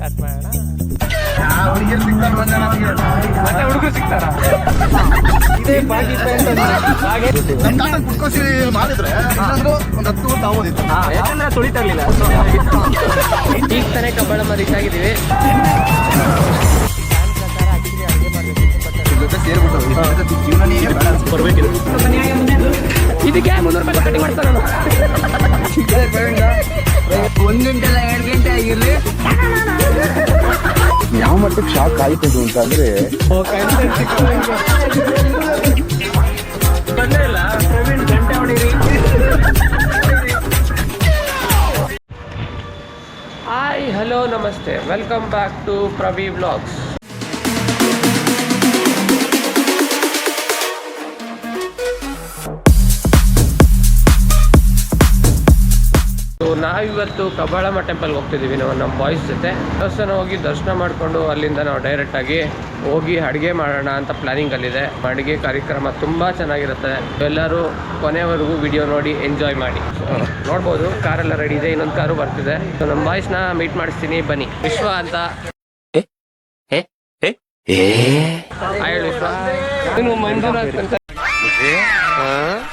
Start ಮಾಡೋಣ. ಹುಡುಗಿರು ಸಿಗ್ತಾರೆ ಮತ್ತೆ ಹುಡುಗರು ಸಿಗ್ತಾರ? ಇದೇ ಬಾಗಿ ಪ್ಯಾಂಟ್ ಹಾಗೆ ನಮ್ಮ ತಾತ ಕುಟ್ಕೋಸಿ ಮಾಡಿದ್ರೆ ಏನಾದ್ರು ಒಂದು 10 ವರ್ಷ ಆಗೋದಿತ್ತು. ಯಾಕಂದ್ರೆ ತುಳಿತಾ ಇರ್ಲಿಲ್ಲ. ಈಗ ತಾನೇ ಕಬ್ಬಳಮ್ಮ ರೀಚ್ ಆಗಿದ್ದೀವಿ. ಜೊತೆ ಸೇರ್ಬಿಟ್ಟು ಜೀವನನೇ ಬೇಡ ಬರ್ಬೇಕಿದೆ. ಇದಕ್ಕೆ 300 ರೂಪಾಯಿ ಕಟಿಂಗ್ ಮಾಡ್ತಾರೆ. 1 ಗಂಟೆ ಅಲ್ಲ 2 ಗಂಟೆ ಆಗಿರ್ಲಿ. ಯಾವ ಮಟ್ಟಕ್ಕೆ ಶಾಕ್ ಆಯ್ತು ಅಂತ ಅಂದ್ರೆ ಬಂದೇ ಇಲ್ಲ. ಪ್ರವೀಣ್ ಗಂಟೆ ಹೊಡೀರಿ. ಹಾಯ್ ಹಲೋ ನಮಸ್ತೆ, ವೆಲ್ಕಮ್ ಬ್ಯಾಕ್ ಟು ಪ್ರವಿ ವ್ಲಾಗ್ಸ್. ನಾವಿವತ್ತು ಕಬ್ಬಾಳಮ್ಮ ಟೆಂಪಲ್ಗೆ ಹೋಗ್ತಿದ್ದೀವಿ. ನಾವು ನಮ್ಮ ಬಾಯ್ಸ್ ಜೊತೆ ದೇವಸ್ಥಾನ ಹೋಗಿ ದರ್ಶನ ಮಾಡಿಕೊಂಡು ಅಲ್ಲಿಂದ ನಾವು ಡೈರೆಕ್ಟಾಗಿ ಹೋಗಿ ಅಡುಗೆ ಮಾಡೋಣ ಅಂತ ಪ್ಲ್ಯಾನಿಂಗಲ್ಲಿದೆ. ಅಡುಗೆ ಕಾರ್ಯಕ್ರಮ ತುಂಬ ಚೆನ್ನಾಗಿರುತ್ತೆ. ಎಲ್ಲರೂ ಕೊನೆವರೆಗೂ ವಿಡಿಯೋ ನೋಡಿ ಎಂಜಾಯ್ ಮಾಡಿ. ನೋಡ್ಬೋದು ಕಾರೆಲ್ಲ ರೆಡಿ ಇದೆ, ಇನ್ನೊಂದು ಕಾರು ಬರ್ತಿದೆ. ನಮ್ಮ ಬಾಯ್ಸ್ನ ಮೀಟ್ ಮಾಡಿಸ್ತೀನಿ, ಬನ್ನಿ. ವಿಶ್ವ ಅಂತ ಹೇಳು ವಿಶ್ವ. ಇನ್ನು ಮಂಜುನಾಥ್ ಅಂತ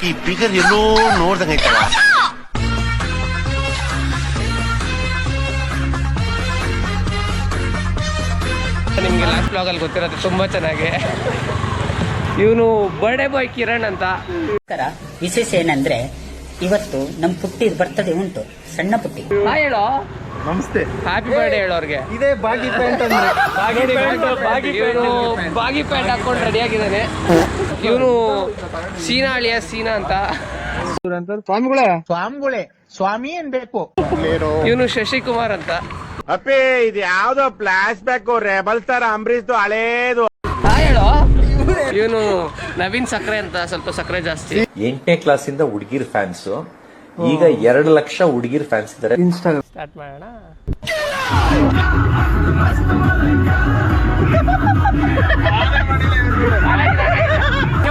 ಈ ಫಿಗರ್ ಎಲ್ಲೋ ನೋಡ್ದಂಗೈತಲ್ಲ. ನಿಮಗೆ ಲಾಸ್ಟ್ ಬ್ಲಾಗಲ್ಲಿ ಗೊತ್ತಿರೋದು ತುಂಬ ಚೆನ್ನಾಗಿ. ಇವನು ಬರ್ಡೇ ಬಾಯ್ ಕಿರಣ್ ಅಂತ. ವಿಶೇಷ ಏನಂದ್ರೆ ಇವತ್ತು ನಮ್ ಪುಟ್ಟಿದ್ ಬರ್ತಡೆ ಉಂಟು, ಸಣ್ಣ ಪುಟ್ಟಿ. ಹೇಳೋ ನಮಸ್ತೆ, ಹ್ಯಾಪಿ ಬರ್ಡೇ ಹೇಳೋರ್ಗೆ. ಇದೇ ಬಾಗಿ ಪ್ಯಾಂಟ್ ಅಂದ್ರೆ ಇವನು ಬಾಗಿ ಪ್ಯಾಂಟ್ ಹಾಕೊಂಡು ರೆಡಿ ಆಗಿದ್ದಾನೆ. ಇವನು ಸೀನಾ ಅಳಿಯ ಸೀನಾ ಅಂತ. ಸ್ವಾಮಿಗಳೇ ಸ್ವಾಮಿ ಅನ್ಬೇಕು. ಇವನು ಶಶಿಕುಮಾರ್ ಅಂತ. ಅಪ್ಪೇ ಇದು ಯಾವ್ದೋ ಫ್ಲಾಶ್ ಬ್ಯಾಕ್ ರೆಬಲ್ ತರ ಅಂಬರೀಶ್ ಹಳೇದು. ಹೇಳೋ ಇವನು ನವೀನ್ ಸಕ್ರೆ ಅಂತ, ಸ್ವಲ್ಪ ಸಕ್ರೆ ಜಾಸ್ತಿ. 8ನೇ ಕ್ಲಾಸಿಂದ ಹುಡುಗಿರ್ ಫ್ಯಾನ್ಸ್, ಈಗ 2 ಲಕ್ಷ ಹುಡುಗಿರ್ ಫ್ಯಾನ್ಸ್ ಇದ್ದಾರೆ. ಸ್ಟಾರ್ಟ್ ಮಾಡೋಣ.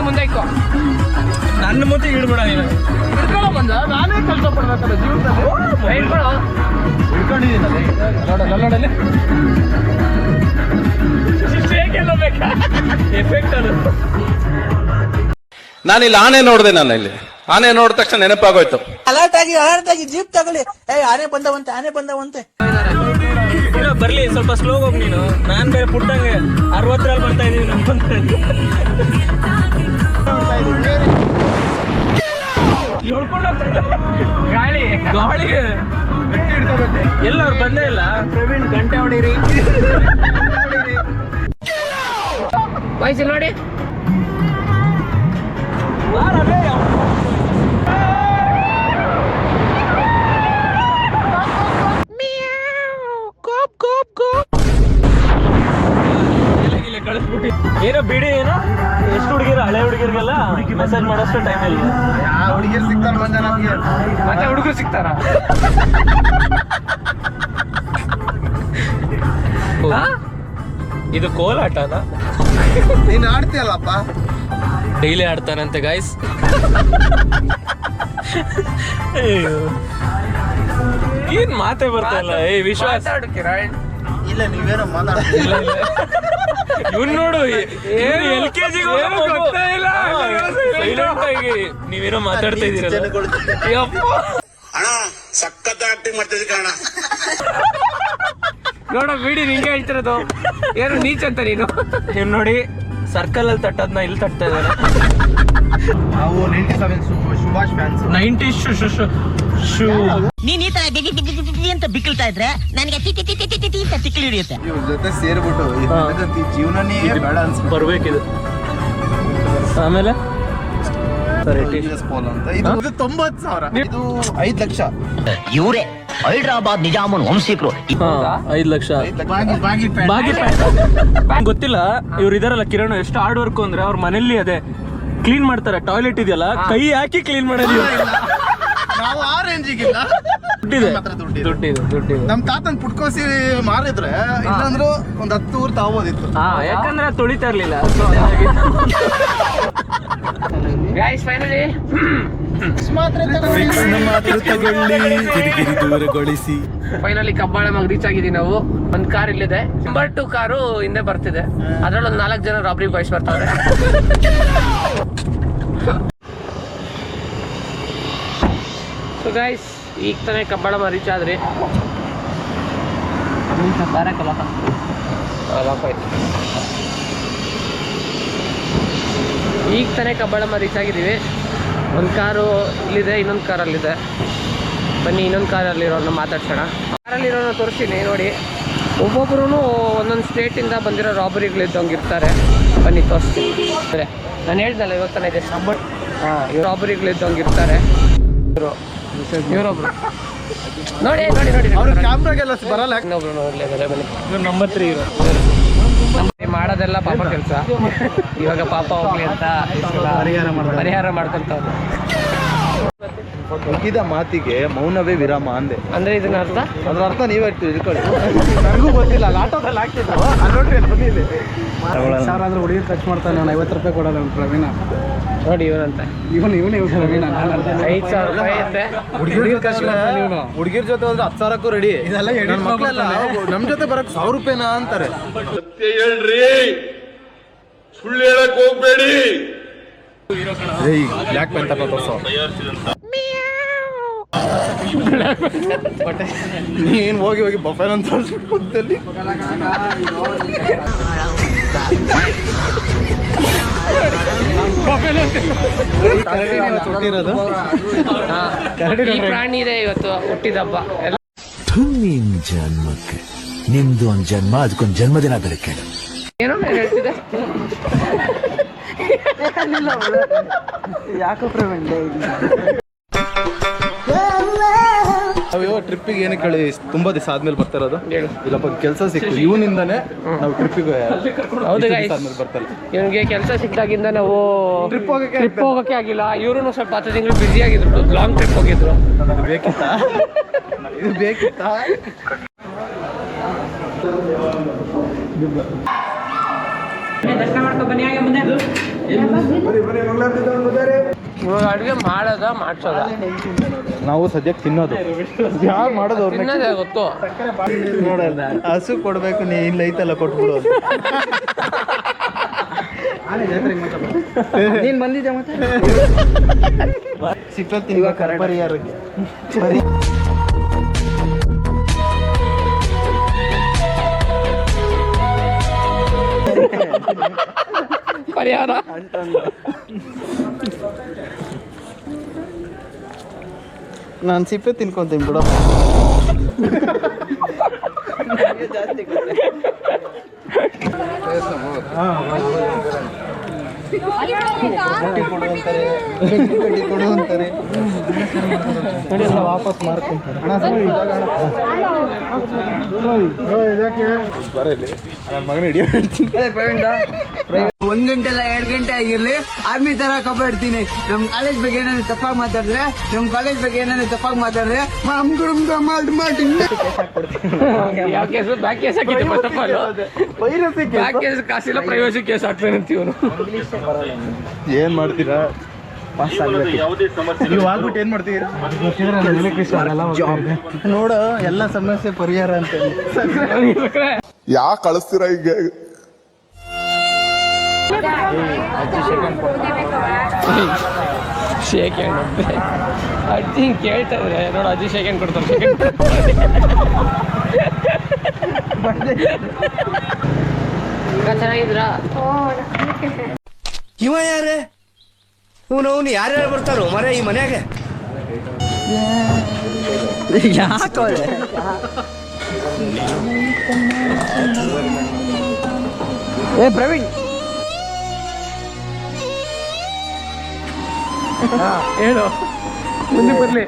ಮುಂದೆ ಇಕ್ಕೋ. ನನ್ನ ಮುಂದೆ ಇಡ್ಬೇಡ ನೀನು. ಹಿಡ್ಕೊಳ್ಳೋ ಬಂದ, ನಾನೇ ಕೆಲಸ ಪಡ್ಬೇಕಲ್ಲ ಜೀವನದಲ್ಲಿ. ಇಟ್ಕೊಳ್ಳೋ. ಹಿಡ್ಕೊಂಡಿದ್ದೀನಿ ನೋಡಲ್ಲಿ. ಎಫೆಕ್ಟ್ ಅದು. ನಾನಿಲ್ಲಿ ಆನೆ ನೋಡಿದೆ. ನಾನು ಇಲ್ಲಿ ಆನೆ ನೋಡಿದ ತಕ್ಷಣ ನೆನಪಾಗೋಯ್ತು. ಅಲರ್ಟ್ ಆಗಿ ಜೀಪ್ ತಗೊಳ್ಳಿ. ಆನೆ ಬಂದವಂತೆ. ಇಲ್ಲ ಬರ್ಲಿ, ಸ್ವಲ್ಪ ಸ್ಲೋ ಹೋಗಿ ನೀನು. ನಾನ್ ಬೇರೆ ಪುಟ್ಟಂಗೆ 60ರಲ್ಲಿ ಬರ್ತಾ ಇದೀವಿ. ಗಾಳಿಗೆ ಎಲ್ಲ ಅವ್ರು ಬಂದೇ ಇಲ್ಲ. ಪ್ರವೀಣ್ ಗಂಟೆ ಹೊಡೀರಿ. ವಯಸ್ಸು ನೋಡಿ. ಏನೋ ಬಿಡಿ, ಏನೋ ಎಷ್ಟು ಹುಡುಗಿರು, ಹಳೆ ಹುಡುಗಿರ್ಗೆಲ್ಲ ಮೆಸೇಜ್ ಮಾಡೋಷ್ಟು ಟೈಮ್ ಇಲ್ಲ. ಯಾವ ಹುಡುಗಿರು ಸಿಗ್ತಾರೆ ಬಂದ ನಮ್ಗೆ. ಮತ್ತೆ ಹುಡುಗರು ಸಿಗ್ತಾರ? ಇದು ಕೋಲಾಟನ? ನೀನ್ ಆಡ್ತೀಯಲ್ಲಪ್ಪ. Daily ಆಡ್ತಾರಂತೆ guys. ಏನ್ ಮಾತೇ ಬರ್ತಾ ಇಲ್ಲ. ವಿಶ್ವಾಸ ಕಿರಣ್. ಇಲ್ಲ ನೀವೇನೋ ಮಾತಾಡ್ತಿಲ್ಲ. ಇವ್ನು ನೋಡು, LKG ನೀವೇನೋ ಮಾತಾಡ್ತಾ ಇದೀರಲ್ಲ. ಅಣ್ಣ ಸಖತ್ ಆಕ್ಟಿಂಗ್ ಮಾಡ್ತಿದ್ದೆ ಕಣ. ನೋಡೋ ಬಿಡಿ, ನಿಂಗೆ ಹೇಳ್ತಿರೋದು. ಏನು ನೀಚ್ ಅಂತ ನೀನು. ಇವ್ ನೋಡಿ, ಸರ್ಕಲ್ ಅಲ್ಲಿ ತಟ್ಟದ್ನ ಇಲ್ಲಿ ತಟ್ತಾ ಇದ್ದಾನೆ. ನಾವು 97 ಸುಭಾಷ್ ಫ್ಯಾನ್ಸ್. 90s shoe. ನೀನ್ ಈ ತರ ಬಿಗಿ ಅಂತ ಬಿಕ್ಕಳ್ತಾ ಇದ್ರೆ ನನಗೆ ತಿಕ್ಕಲಿ ಹಿಡಿಯುತ್ತೆ. ಇವ್ರ ಜೊತೆ ಸೇರ್ಬಿಟ್ಟು ಜೀವನನೇ ಬೇಡ ಅನ್ಸ್ಬಿಟ್ಟು ಬರ್ಬೇಕಿದು. ಆಮೇಲೆ ಪೋಲ್ ಅಂತ ಇದು 90,000. ಇದು 5 ಲಕ್ಷ. ಇವರೇ ಹೈದರಾಬಾದ್ ನಿಜಾಮನ್ ವಂಶಿಕರು. 5 ಲಕ್ಷ ಬಾಗಿ ಪ್ಯಾಂಟ್. ಬಾಗಿ ಪ್ಯಾಂಟ್ ಗೊತ್ತಿಲ್ಲ. ಇವ್ರು ಇದಾರಲ್ಲ ಕಿರಣ್, ಎಷ್ಟು ಹಾರ್ಡ್ ವರ್ಕ್ ಅಂದ್ರೆ ಅವ್ರ ಮನೇಲಿ ಅದೇ ಕ್ಲೀನ್ ಮಾಡ್ತಾರೆ. ಟಾಯ್ಲೆಟ್ ಇದೆಯಲ್ಲ, ಕೈ ಹಾಕಿ ಕ್ಲೀನ್ ಮಾಡೋದು. ನಾವು ಆ ರೇಂಜಿಗಿಲ್ಲ. ದುಡ್ಡಿದೆ. ನಮ್ ತಾತನ್ ಪುಟ್ಕೋಸಿ ಮಾರಿದ್ರೆ ಇಲ್ಲಾಂದ್ರೂ ಒಂದ್ 10 ಊರ್ ತಾಗೋದಿತ್ತು. ಯಾಕಂದ್ರೆ ತೊಳಿತಾ ಇರ್ಲಿಲ್ಲ. ಗೈಸ್ ಫೈನಲಿ ಫೈನಲಿ ಕಬ್ಬಾಳಮ್ಮಗೆ ರೀಚ್ ಆಗಿದ್ದೀವಿ ನಾವು. ಒಂದ್ ಕಾರ್ ಇಲ್ಲಿದೆ, ನಂಬರ್ 2 ಕಾರು ಹಿಂದೆ ಬರ್ತಿದೆ. ಅದ್ರಲ್ಲಿ ಒಂದು 4 ಜನ ರಾಬ್ರಿ ಬಾಯ್ಸ್ ಬರ್ತಾರೆ. ಸೊ ಗೈಸ್ ಈಗ ತಾನೇ ಕಬ್ಬಾಳಮ್ಮ ರೀಚ್ ಆದ್ರಿ. ಈಗ ತಾನೇ ಕಬ್ಬಾಳಮ್ಮ ರೀಚ್ ಆಗಿದ್ದೀವಿ. ಒಂದು ಕಾರು ಇಲ್ಲಿದೆ, ಇನ್ನೊಂದು ಕಾರಲ್ಲಿದೆ. ಬನ್ನಿ ಇನ್ನೊಂದು ಕಾರಲ್ಲಿರೋರನ್ನ ಮಾತಾಡ್ಸೋಣ. ಕಾರಲ್ಲಿರೋನ ತೋರಿಸ್ತೀನಿ ನೋಡಿ. ಒಬ್ಬೊಬ್ರು ಒಂದೊಂದು ಸ್ಟೇಟಿಂದ ಬಂದಿರೋ ರಾಬರಿಗಳಿದ್ದಂಗೆ ಇರ್ತಾರೆ. ಬನ್ನಿ ತೋರಿಸ್ತೀನಿ. ಅಂದರೆ ನಾನು ಹೇಳ್ದಲ್ಲ ಇವಾಗ ತಾನೇ ಇದೆ ನಂಬರ್ ರಾಬರಿಗಳಿದ್ದಂಗೆ ಇರ್ತಾರೆ. ಇವರೊಬ್ರು ನೋಡಿ ನೋಡಿ ನೋಡಿ ಅವ್ರ ಕ್ಯಾಮ್ರಾಗೆಲ್ಲ ಬರಲ್ಲ. ಇನ್ನೊಬ್ರು ನೋಡ್ಲೇಬೇರೆ. ಬನ್ನಿ ನಂಬರ್ 3 ಇರೋ ಮಾಡೋದೆಲ್ಲ ಪಾಪ ಕೆಲಸ. ಇವಾಗ ಪಾಪ ಹೋಗ್ಲಿ ಅಂತ ಪರಿಹಾರ ಮಾಡ್ಕೊಂತವ್ರು. ಮುಗಿದ ಮಾತಿಗೆ ಮೌನವೇ ವಿರಾಮ ಅಂದೆ. ಅಂದ್ರೆ ಇದನ್ನ ಅರ್ಥ ಅದ್ರ ಅರ್ಥ ನೀವೇ ತಿಳ್ಕೊಳ್ಳಿ. ನನಗೂ ಗೊತ್ತಿಲ್ಲ. ಆಟೋದಲ್ಲಿ ಹಾಕಿದ್ರು ಅಲ್ಲಿ ನೋಡ್ರಿ ಅಲ್ಲಿ ಬಂದಿದೆ. ಸಾವಿರಾದ್ರೂ ಹುಡುಗಿ ಖರ್ಚು ಮಾಡ್ತಾನೆ. ನಾನು 50 ರೂಪಾಯಿ ಕೊಡಲ್ಲ ಪ್ರವೀಣ. ನೋಡಿ ಇವನಂತೆ ಇವನೇ ಪ್ರವೀಣ. 5,000 ರೂಪಾಯಿ ಅಂತೆ. ಹುಡುಗಿರ್ ಜೊತೆ ಹೋದ್ರೆ 10,000ಕ್ಕೂ ರೆಡಿ. ಇದೆಲ್ಲ ಮಕ್ಕಳೆಲ್ಲ ನಮ್ ಜೊತೆ ಬರಕ್ 1,000 ರೂಪಾಯಿನಾ ಅಂತಾರೆ. ಹೇಳ್ರಿ, ಸುಳ್ಳು ಹೇಳಕ್ ಹೋಗ್ಬೇಡಿ. ಬ್ಲ್ಯಾಕ್ ಪ್ಯಾಂಥರ್ ತೋರ್ಸೋ. ನೀನ್ ಹೋಗಿ ಬಫೆಲ್ ಅಂತ ತೋರಿಸ್ಬಿಟ್ಟು ಈ ಪ್ರಾಣಿ ಇದೆ ಇವತ್ತು ಹುಟ್ಟಿದಬ್ಬ. ನಿಮ್ ಜನ್ಮಕ್ಕೆ ನಿಮ್ದು ಒಂದ್ ಜನ್ಮ, ಅದಕ್ಕೊಂದು ಜನ್ಮದಿನ ಬೇರೆ ಕೇಳು. ಏನೋ ಹೇಳ್ತಿದ್ದೆ. ಯಾಕೋ ಪ್ರವೀಣ್ ನಾವಿವ ಟ್ರಿಪ್ಪಿಗೆ ಏನಕ್ಕೆ ಹೇಳಿ ತುಂಬಾ ದಿವಸ ಆದ್ಮೇಲೆ ಬರ್ತಾ ಇರೋದು. ಇಲ್ಲಪ್ಪ ಕೆಲಸ ಸಿಕ್ತು, ಇವನಿಂದಾನೆ ನಾವು ಟ್ರಿಪ್ಪಿಗೆ ಹೌದು ಆದ್ಮೇಲೆ ಬರ್ತಾರೆ. ಇವನಿಗೆ ಕೆಲಸ ಸಿಕ್ಕಿದಾಗಿಂದ ನಾವು ಟ್ರಿಪ್ ಹೋಗೋಕ್ಕೆ ಆಗಿಲ್ಲ. ಇವರು ಸ್ವಲ್ಪ 10 ತಿಂಗಳು ಬ್ಯುಸಿ ಆಗಿದ್ರು. ಲಾಂಗ್ ಟ್ರಿಪ್ ಹೋಗಿದ್ರು. ಇದು ಬೇಕಿತ್ತಾ? ಇದು ಬೇಕಿತ್ತಾ? ಇವಾಗ ಅಡುಗೆ ಮಾಡೋದ ಮಾಡ್ಸೋದ? ನಾವು ಸದ್ಯಕ್ಕೆ ತಿನ್ನೋದು. ಯಾರು ಮಾಡೋದು ಅವ್ರನ್ನ ತಿನ್ನೋದೇ ಗೊತ್ತು. ನೋಡಲ್ಲ, ಹಸು ಕೊಡ್ಬೇಕು, ನೀ ಇಲ್ಲ ಐತಲ್ಲ ಕೊಟ್ಬಿಡು. ನೀನ್ ಬಂದಿದ್ದೆ ಮತ್ತೆ ಸಿಕ್ಕಲ್ ಇವಾಗ ಪರಿಹಾರಕ್ಕೆ ಪರಿಹಾರ ನಾನು ಸಿಪ್ಪೆ ತಿನ್ಕೊಂತೀನಿ ಬಿಡ. ಕೊಡು ಅಂತಾರೆ ವಾಪಸ್ ಮಾರ್ಕೊಂತಾರೆ. ಬರಲಿ ನನ್ನ ಮಗನ ಹಿಡಿಯೋ ಹೇಳ್ತೀನಿ. 1 ಗಂಟೆ ಅಲ್ಲ 2 ಗಂಟೆ ಆಗಿರ್ಲಿ ಆರ್ಮಿ ತರ ಕಬ್ಬಾಡ್ತೀನಿ. ನಮ್ ಕಾಲೇಜ್ ಬಗ್ಗೆ ಏನಾದ್ರು ತಪ್ಪಾಗಿ ಮಾತಾಡಿದ್ರೆ ಯಾವ case back case back case ಕಾಸಿಲ್ಲ, ಪ್ರೈವಸಿ ಕೇಸ್ ಹಾಕ್ತೇನೆ ಅಂತ ಇವನು. ಏನ್ ಮಾಡ್ತೀರಾ? ಪಾಸ್ ಆಗ್ಬೇಕು. ನೀವು ಆಗ್ಬಿಟ್ಟು ಏನ್ ಮಾಡ್ತೀರಾ? ನೋಡು, ಎಲ್ಲ ಸಮಸ್ಯೆ ಪರಿಹಾರ ಅಂತ ಯಾಕೆ ಕಳಿಸ್ತೀರಾ ಈಗ? ಶೇಕ್ ಹ್ಯಾಂಡ್ ಅಜ್ಜಿ ಕೇಳ್ತಾ ಇದ್ರೆ ನೋಡು, ಅಜ್ಜಿ ಶೇಕ್ ಹ್ಯಾಂಡ್ ಕೊಡ್ತಾರೆ. ಚೆನ್ನಾಗಿದ್ರಾ? ಇವ ಯಾರೇ ಅವನು ಯಾರ್ಯಾರು ಬರ್ತಾರೋ ಮರ ಈ ಮನ್ಯಾಗ? ಯಾಕೋ ಏ ಪ್ರವೀಣ್ ಹೇಳು, ಮುಂದೆ ಬರ್ಲಿ.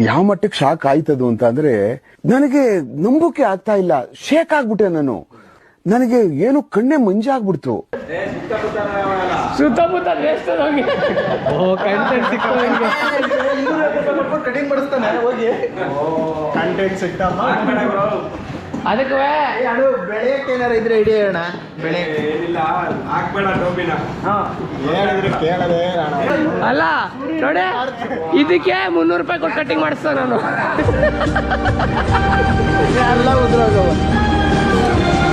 ಯಾವ ಮಟ್ಟಕ್ಕೆ ಶಾಕ್ ಆಯ್ತದು ಅಂತ ಅಂದ್ರೆ ನನಗೆ ನಂಬೋಕೆ ಆಗ್ತಾ ಇಲ್ಲ. ಶೇಕ್ ಆಗ್ಬಿಟ್ಟೆ ನಾನು. ನನಗೆ ಏನು ಕಣ್ಣೆ ಮಂಜಾಗ್ಬಿಡ್ತು. ಸುತ್ತಮುತ್ತ ದೇಶದಲ್ಲಿ ಕಟಿಂಗ್ ಮಾಡಿಸ್ತಾನೆ ಹೋಗಿ. ಕಂಟೆಂಟ್ ಸಿಕ್ತಮ್ಮ. ಅದಕ್ಕೆ ಬೆಳೆಯಕ್ಕೆ ಏನಾರ ಇದ್ರೆ ಇಡೀ ಅಣ್ಣ. ಬೆಳೆ ಕೇಳದೆ ಅಲ್ಲ ನೋಡಿ, ಇದಕ್ಕೆ 300 ರೂಪಾಯಿ ಕೊಟ್ಟು ಕಟಿಂಗ್ ಮಾಡಿಸ್ತಾನೆ ನಾನು. ಎಲ್ಲ ಉದ್ರೋಗವ.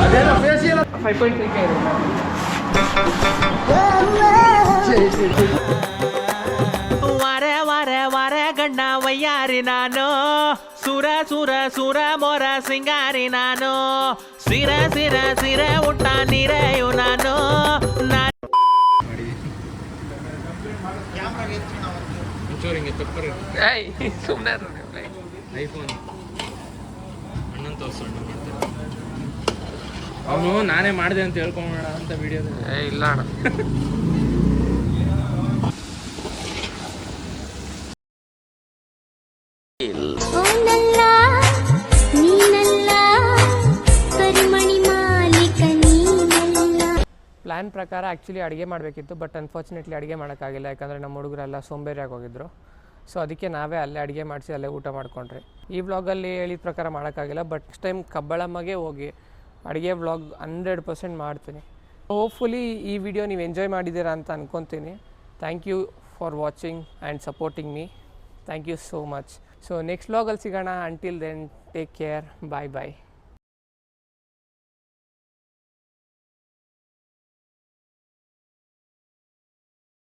ಅದೇನೋ ಫೇಶಿಯಲ್ 5.3K ಇದೆ. ವಾರೆ ವಾರೆ ವಾರೆ ಗಣ್ಣ ವಯ್ಯಾರಿ ನಾನು, ಸುರ ಸುರ ಸುರ ಮೊರ ಸಿಂಗಾರಿ ನಾನು, ಸಿರ ಸಿರ ಸಿರ ಊಟ ನೀರೆಯು ನಾನು. ಸುಮ್ಮನೆ ಅವನು ನಾನೇ ಮಾಡಿದೆ ಅಂತ ಹೇಳ್ಕೊಂಬೋಣ ಅಂತ ವಿಡಿಯೋದಲ್ಲಿ. ಇಲ್ಲ ಅಣ್ಣ. ಪ್ಲ್ಯಾನ್ ಪ್ರಕಾರ ಆ್ಯಕ್ಚುಲಿ ಅಡುಗೆ ಮಾಡಬೇಕಿತ್ತು, ಬಟ್ ಅನ್ಫಾರ್ಚುನೇಟ್ಲಿ ಅಡುಗೆ ಮಾಡೋಕ್ಕಾಗಿಲ್ಲ. ಯಾಕಂದರೆ ನಮ್ಮ ಹುಡುಗರೆಲ್ಲ ಸೋಂಬೇರಿಯಾಗಿ ಹೋಗಿದ್ರು. ಸೊ ಅದಕ್ಕೆ ನಾವೇ ಅಲ್ಲೇ ಅಡುಗೆ ಮಾಡಿಸಿ ಅಲ್ಲೇ ಊಟ ಮಾಡ್ಕೊಂಡ್ರಿ. ಈ ವ್ಲಾಗಲ್ಲಿ ಹೇಳಿದ ಪ್ರಕಾರ ಮಾಡೋಕ್ಕಾಗಿಲ್ಲ, ಬಟ್ ನೆಕ್ಸ್ಟ್ ಟೈಮ್ ಕಬ್ಬಳಮ್ಮಗೆ ಹೋಗಿ ಅಡುಗೆ ವ್ಲಾಗ್ 100% ಮಾಡ್ತೀನಿ. ಹೋಪ್ಫುಲಿ ಈ ವಿಡಿಯೋ ನೀವು ಎಂಜಾಯ್ ಮಾಡಿದ್ದೀರಾ ಅಂತ ಅಂದ್ಕೊತೀನಿ. Thank you for watching and supporting me. Thank you so much. So next ವ್ಲಾಗಲ್ಲಿ ಸಿಗೋಣ. Until then take care. Bye ಬಾಯ್.